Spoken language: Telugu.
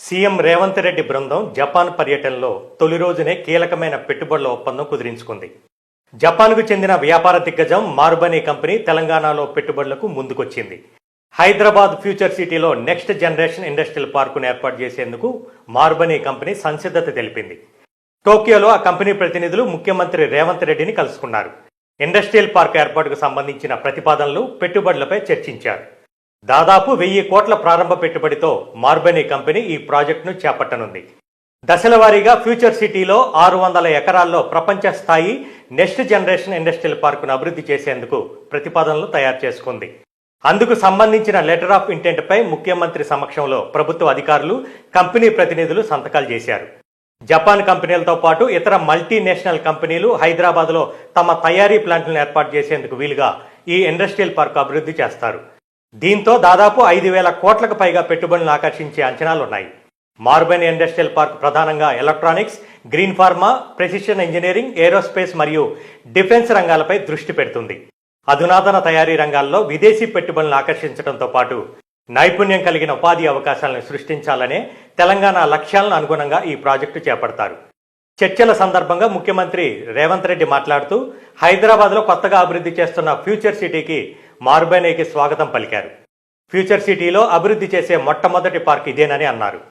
సీఎం రేవంత్ రెడ్డి బృందం జపాన్ పర్యటనలో తొలి రోజునే కీలకమైన పెట్టుబడుల ఒప్పందం కుదిరించుకుంది. జపాన్కు చెందిన వ్యాపార దిగ్గజం మార్బనీ కంపెనీ తెలంగాణలో పెట్టుబడులకు ముందుకొచ్చింది. హైదరాబాద్ ఫ్యూచర్ సిటీలో నెక్స్ట్ జనరేషన్ ఇండస్ట్రియల్ పార్కును ఏర్పాటు చేసేందుకు మార్బనీ కంపెనీ సంసిద్ధత తెలిపింది. టోక్యోలో ఆ కంపెనీ ప్రతినిధులు ముఖ్యమంత్రి రేవంత్ రెడ్డిని కలుసుకున్నారు. ఇండస్ట్రియల్ పార్క్ ఏర్పాటుకు సంబంధించిన ప్రతిపాదనలు, పెట్టుబడులపై చర్చించారు. దాదాపు 1000 కోట్ల ప్రారంభ పెట్టుబడితో మార్బనీ కంపెనీ ఈ ప్రాజెక్టును చేపట్టనుంది. దశల వారీగా ఫ్యూచర్ సిటీలో 600 ఎకరాల్లో ప్రపంచ స్థాయి నెక్స్ట్ జనరేషన్ ఇండస్ట్రియల్ పార్కును అభివృద్ధి చేసేందుకు ప్రతిపాదనలు తయారు చేసుకుంది. అందుకు సంబంధించిన లెటర్ ఆఫ్ ఇంటెంట్పై ముఖ్యమంత్రి సమక్షంలో ప్రభుత్వ అధికారులు, కంపెనీ ప్రతినిధులు సంతకాలు చేశారు. జపాన్ కంపెనీలతో పాటు ఇతర మల్టీనేషనల్ కంపెనీలు హైదరాబాద్లో తమ తయారీ ప్లాంట్లను ఏర్పాటు చేసేందుకు వీలుగా ఈ ఇండస్ట్రియల్ పార్క్ అభివృద్ధి చేస్తారు. దీంతో దాదాపు 5,000 కోట్లకు పైగా పెట్టుబడులను ఆకర్షించే అంచనాలున్నాయి. మార్బనీ ఇండస్ట్రియల్ పార్క్ ప్రధానంగా electronics, green pharma, precision engineering, aerospace మరియు డిఫెన్స్ రంగాలపై దృష్టి పెడుతుంది. అధునాతన తయారీ రంగాల్లో విదేశీ పెట్టుబడులను ఆకర్షించడంతో పాటు నైపుణ్యం కలిగిన ఉపాధి అవకాశాలను సృష్టించాలనే తెలంగాణ లక్ష్యాలను అనుగుణంగా ఈ ప్రాజెక్టు చేపడతారు. చర్చల సందర్భంగా ముఖ్యమంత్రి రేవంత్ రెడ్డి మాట్లాడుతూ హైదరాబాద్లో కొత్తగా అభివృద్ధి చేస్తున్న ఫ్యూచర్ సిటీకి మార్బనీకి స్వాగతం పలికారు. ఫ్యూచర్ సిటీలో అభివృద్ధి చేసే మొట్టమొదటి పార్క్ ఇదేనని అన్నారు.